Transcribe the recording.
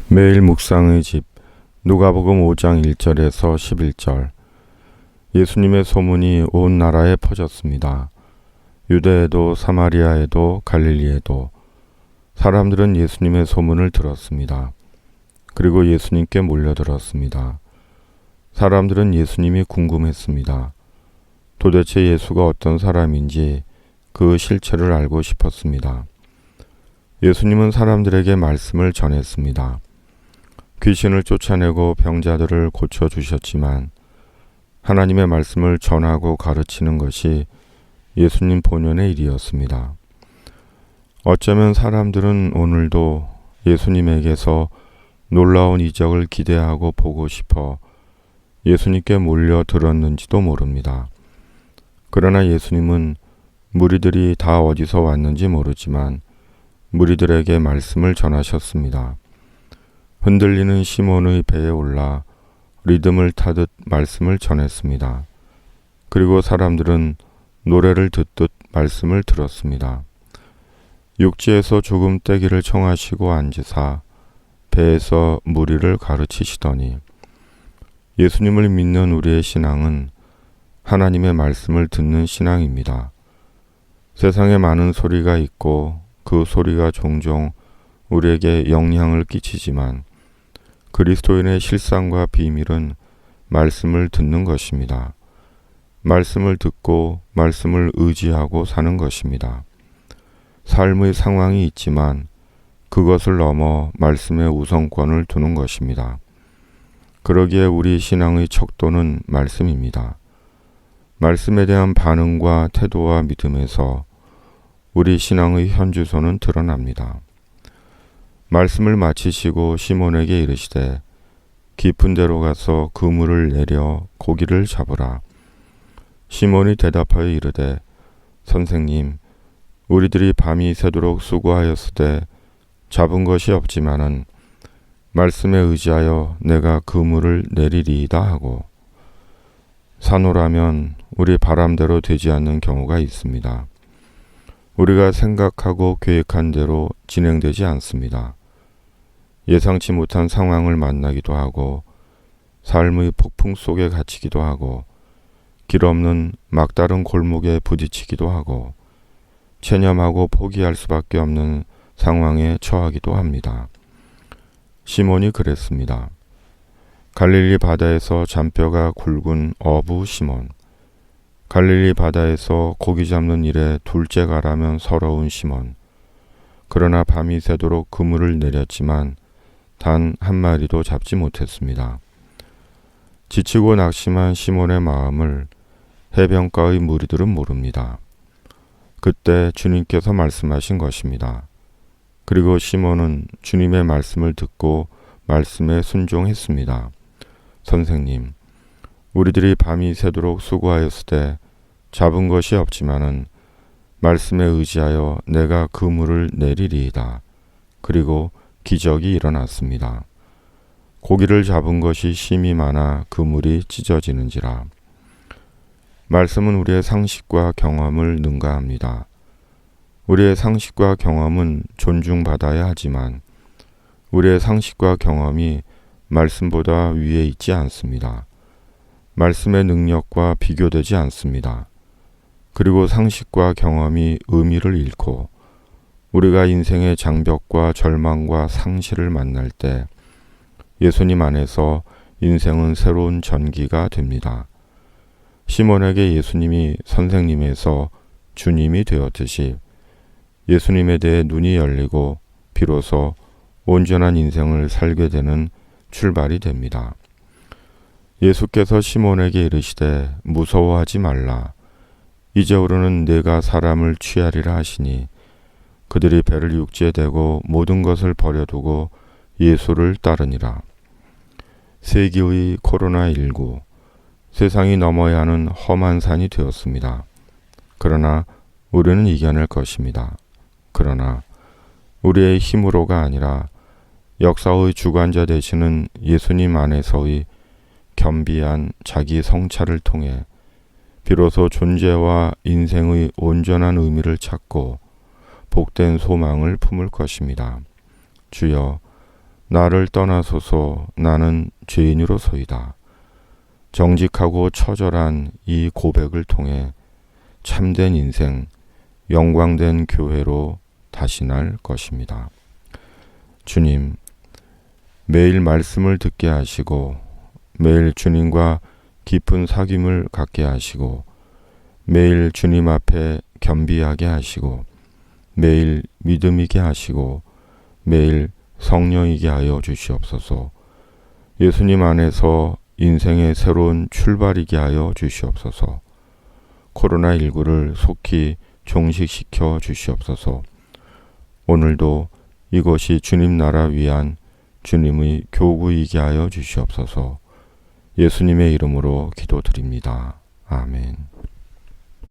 매일 묵상의 집 누가복음 5장 1절에서 11절. 예수님의 소문이 온 나라에 퍼졌습니다. 유대에도 사마리아에도 갈릴리에도 사람들은 예수님의 소문을 들었습니다. 그리고 예수님께 몰려들었습니다. 사람들은 예수님이 궁금했습니다. 도대체 예수가 어떤 사람인지 그 실체를 알고 싶었습니다. 예수님은 사람들에게 말씀을 전했습니다. 귀신을 쫓아내고 병자들을 고쳐주셨지만 하나님의 말씀을 전하고 가르치는 것이 예수님 본연의 일이었습니다. 어쩌면 사람들은 오늘도 예수님에게서 놀라운 이적을 기대하고 보고 싶어 예수님께 몰려들었는지도 모릅니다. 그러나 예수님은 무리들이 다 어디서 왔는지 모르지만 무리들에게 말씀을 전하셨습니다. 흔들리는 시몬의 배에 올라 리듬을 타듯 말씀을 전했습니다. 그리고 사람들은 노래를 듣듯 말씀을 들었습니다. 육지에서 조금 떼기를 청하시고 앉으사 배에서 무리를 가르치시더니 예수님을 믿는 우리의 신앙은 하나님의 말씀을 듣는 신앙입니다. 세상에 많은 소리가 있고 그 소리가 종종 우리에게 영향을 끼치지만 그리스도인의 실상과 비밀은 말씀을 듣는 것입니다. 말씀을 듣고 말씀을 의지하고 사는 것입니다. 삶의 상황이 있지만 그것을 넘어 말씀의 우선권을 두는 것입니다. 그러기에 우리 신앙의 척도는 말씀입니다. 말씀에 대한 반응과 태도와 믿음에서 우리 신앙의 현주소는 드러납니다. 말씀을 마치시고 시몬에게 이르시되 깊은 데로 가서 그물을 내려 고기를 잡으라. 시몬이 대답하여 이르되 선생님, 우리들이 밤이 새도록 수고하였으되 잡은 것이 없지만은 말씀에 의지하여 내가 그물을 내리리이다 하고. 산호라면 우리 바람대로 되지 않는 경우가 있습니다. 우리가 생각하고 계획한 대로 진행되지 않습니다. 예상치 못한 상황을 만나기도 하고 삶의 폭풍 속에 갇히기도 하고 길 없는 막다른 골목에 부딪히기도 하고 체념하고 포기할 수밖에 없는 상황에 처하기도 합니다. 시몬이 그랬습니다. 갈릴리 바다에서 잔뼈가 굵은 어부 시몬, 갈릴리 바다에서 고기 잡는 일에 둘째가라면 서러운 시몬. 그러나 밤이 새도록 그물을 내렸지만 단 한 마리도 잡지 못했습니다. 지치고 낙심한 시몬의 마음을 해변가의 무리들은 모릅니다. 그때 주님께서 말씀하신 것입니다. 그리고 시몬은 주님의 말씀을 듣고 말씀에 순종했습니다. 선생님, 우리들이 밤이 새도록 수고하였으되 잡은 것이 없지만은 말씀에 의지하여 내가 그물을 내리리이다. 그리고 기적이 일어났습니다. 고기를 잡은 것이 심이 많아 그물이 찢어지는지라. 말씀은 우리의 상식과 경험을 능가합니다. 우리의 상식과 경험은 존중받아야 하지만 우리의 상식과 경험이 말씀보다 위에 있지 않습니다. 말씀의 능력과 비교되지 않습니다. 그리고 상식과 경험이 의미를 잃고 우리가 인생의 장벽과 절망과 상실을 만날 때 예수님 안에서 인생은 새로운 전기가 됩니다. 시몬에게 예수님이 선생님에서 주님이 되었듯이 예수님에 대해 눈이 열리고 비로소 온전한 인생을 살게 되는 출발이 됩니다. 예수께서 시몬에게 이르시되 무서워하지 말라. 이제부로는 내가 사람을 취하리라 하시니 그들이 배를 육지에 대고 모든 것을 버려두고 예수를 따르니라. 세기의 코로나19, 세상이 넘어야 하는 험한 산이 되었습니다. 그러나 우리는 이겨낼 것입니다. 그러나 우리의 힘으로가 아니라 역사의 주관자 되시는 예수님 안에서의 겸비한 자기 성찰을 통해 비로소 존재와 인생의 온전한 의미를 찾고 복된 소망을 품을 것입니다. 주여, 나를 떠나소서 나는 죄인으로소이다. 정직하고 처절한 이 고백을 통해 참된 인생, 영광된 교회로 다시 날 것입니다. 주님, 매일 말씀을 듣게 하시고 매일 주님과 깊은 사귐을 갖게 하시고 매일 주님 앞에 겸비하게 하시고 매일 믿음이게 하시고 매일 성령이게 하여 주시옵소서. 예수님 안에서 인생의 새로운 출발이게 하여 주시옵소서. 코로나19를 속히 종식시켜 주시옵소서. 오늘도 이것이 주님 나라 위한 주님의 교구이게 하여 주시옵소서. 예수님의 이름으로 기도드립니다. 아멘.